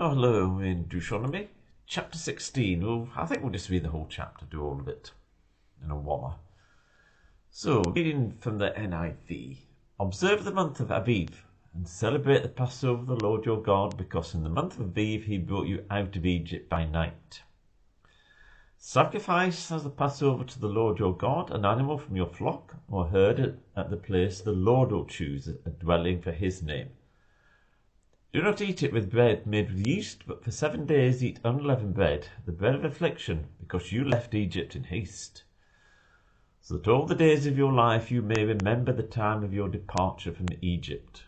Hello, in Deuteronomy, chapter 16. Well, I think we'll just read the whole chapter, do all of it in a walla. So, reading from the NIV. Observe the month of Aviv, and celebrate the Passover of the Lord your God, because in the month of Aviv he brought you out of Egypt by night. Sacrifice as the Passover to the Lord your God an animal from your flock or herd at the place the Lord will choose, a dwelling for his name. Do not eat it with bread made with yeast, but for 7 days eat unleavened bread, the bread of affliction, because you left Egypt in haste, so that all the days of your life you may remember the time of your departure from Egypt.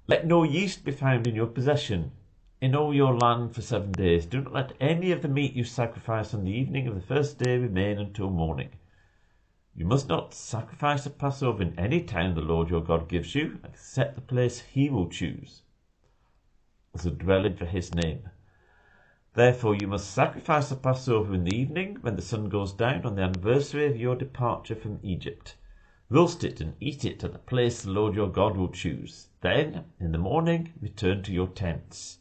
Let no yeast be found in your possession in all your land for 7 days. Do not let any of the meat you sacrifice on the evening of the first day remain until morning. You must not sacrifice a Passover in any town the Lord your God gives you, except the place he will choose as a dwelling for his name. Therefore you must sacrifice the Passover in the evening, when the sun goes down on the anniversary of your departure from Egypt. Roast it and eat it at the place the Lord your God will choose. Then, in the morning, return to your tents.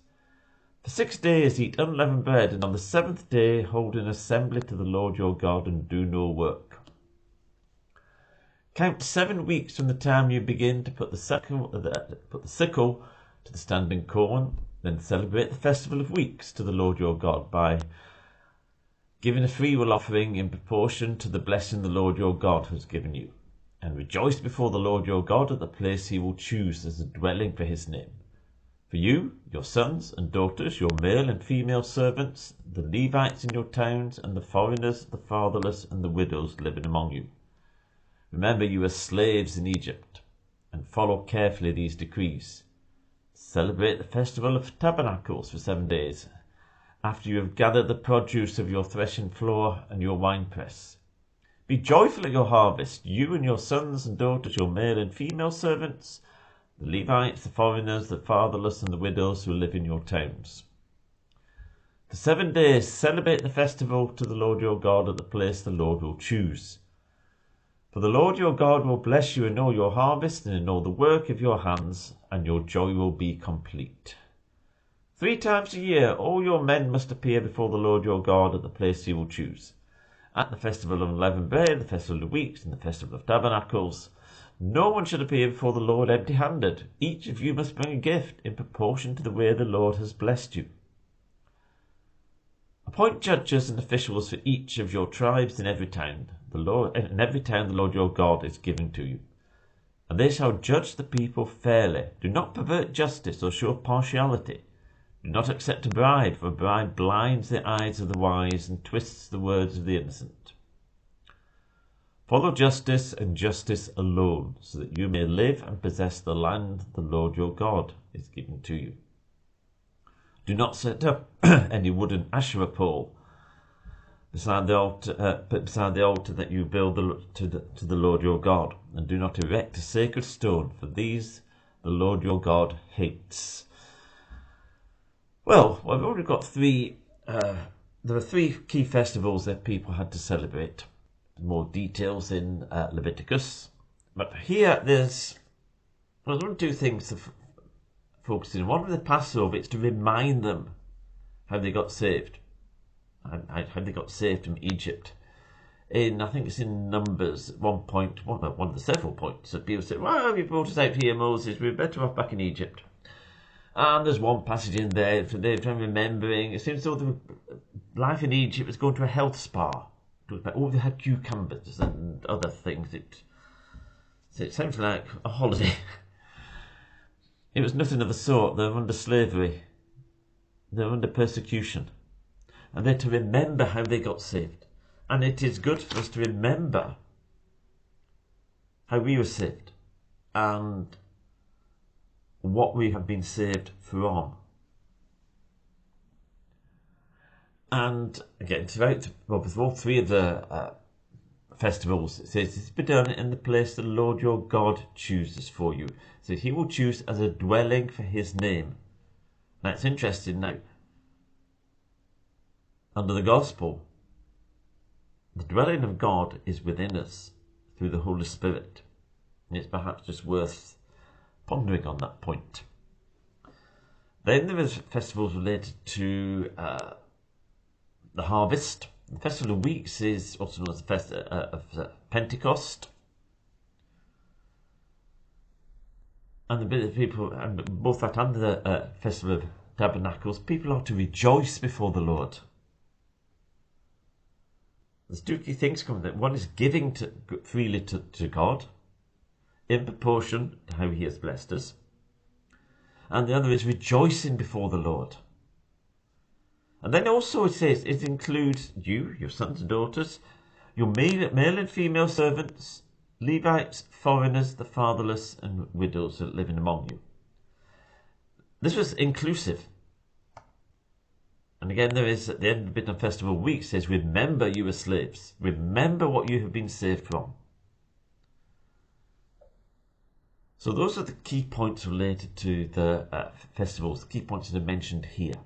For 6 days eat unleavened bread, and on the 7th day hold an assembly to the Lord your God, and do no work. Count 7 weeks from the time you begin to put the sickle to the standing corn. Then celebrate the festival of weeks to the Lord your God by giving a freewill offering in proportion to the blessing the Lord your God has given you. And rejoice before the Lord your God at the place he will choose as a dwelling for his name. For you, your sons and daughters, your male and female servants, the Levites in your towns, and the foreigners, the fatherless, and the widows living among you. Remember you were slaves in Egypt, and follow carefully these decrees. Celebrate the festival of tabernacles for 7 days, after you have gathered the produce of your threshing floor and your winepress. Be joyful at your harvest, you and your sons and daughters, your male and female servants, the Levites, the foreigners, the fatherless, and the widows who live in your towns. For 7 days celebrate the festival to the Lord your God at the place the Lord will choose. For the Lord your God will bless you in all your harvest and in all the work of your hands, and your joy will be complete. 3 times a year all your men must appear before the Lord your God at the place he will choose. At the festival of unleavened bread, the festival of weeks, and the festival of tabernacles, no one should appear before the Lord empty-handed. Each of you must bring a gift in proportion to the way the Lord has blessed you. Appoint judges and officials for each of your tribes in every town the Lord your God is giving to you. And they shall judge the people fairly. Do not pervert justice or show partiality. Do not accept a bribe, for a bribe blinds the eyes of the wise and twists the words of the innocent. Follow justice and justice alone, so that you may live and possess the land the Lord your God is giving to you. Do not set up any wooden Asherah pole beside the altar that you build to the Lord your God, and do not erect a sacred stone, for these the Lord your God hates. Well, I've already got 3. There are 3 key festivals that people had to celebrate. More details in Leviticus, but here there's 2 things to focus on. One with the Passover, it's to remind them how they got saved, how they got saved from Egypt. I think it's in Numbers, one of the several points that people say, well, you brought us out here, Moses, we're better off back in Egypt. And there's one passage in there for them remembering, it seems as though the life in Egypt was going to a health spa. They had cucumbers and other things. It sounds like a holiday. It was nothing of the sort. They were under slavery. They were under persecution. And they're to remember how they got saved. And it is good for us to remember how we were saved and what we have been saved from. And again, with all 3 of the festivals, it says this be done in the place the Lord your God chooses for you. So he will choose as a dwelling for his name. Now it's interesting now. Under the gospel, the dwelling of God is within us through the Holy Spirit. And it's perhaps just worth pondering on that point. Then there was festivals related to the harvest. The Festival of Weeks is also known as the Festival of Pentecost. And the bit of people, and both that and the Festival of Tabernacles, people are to rejoice before the Lord. There's two key things coming there. One is giving freely to God, in proportion to how he has blessed us. And the other is rejoicing before the Lord. And then also it says it includes you, your sons and daughters, your male and female servants, Levites, foreigners, the fatherless, and widows living among you. This was inclusive. And again, there is at the end of the bit of Festival Week says, remember you were slaves. Remember what you have been saved from. So those are the key points related to the festivals, the key points that are mentioned here.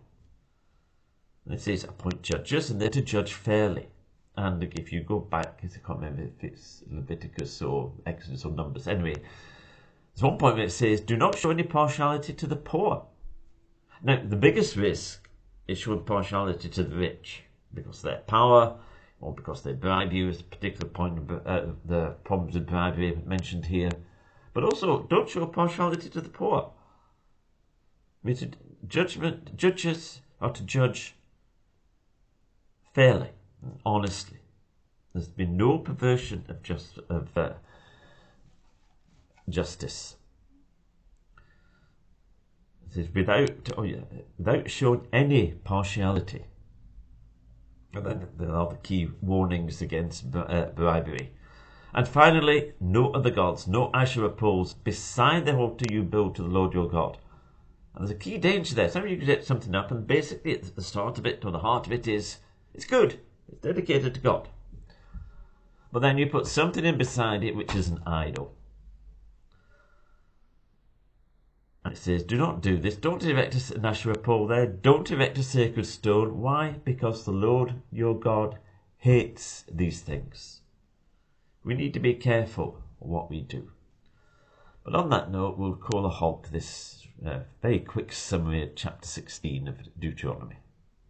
And it says appoint judges, and they're to judge fairly. And if you go back, I can't remember if it's Leviticus or Exodus or Numbers. Anyway, there's one point where it says, do not show any partiality to the poor. Now, the biggest risk is showing partiality to the rich, because of their power, or because they bribe you, is a particular point of the problems with bribery mentioned here. But also, don't show partiality to the poor. Judges are to judge fairly and honestly. There's been no perversion of justice. It says without showing any partiality. And then there are the key warnings against bribery. And finally, no other gods, no Asherah poles beside the altar you build to the Lord your God. And there's a key danger there. Sometimes you get something up, and basically at the start of it, or the heart of it is, it's good, it's dedicated to God. But then you put something in beside it which is an idol. And it says, do not do this. Don't erect an Asherah pole there. Don't erect a sacred stone. Why? Because the Lord your God hates these things. We need to be careful what we do. But on that note, we'll call a halt to this very quick summary of chapter 16 of Deuteronomy.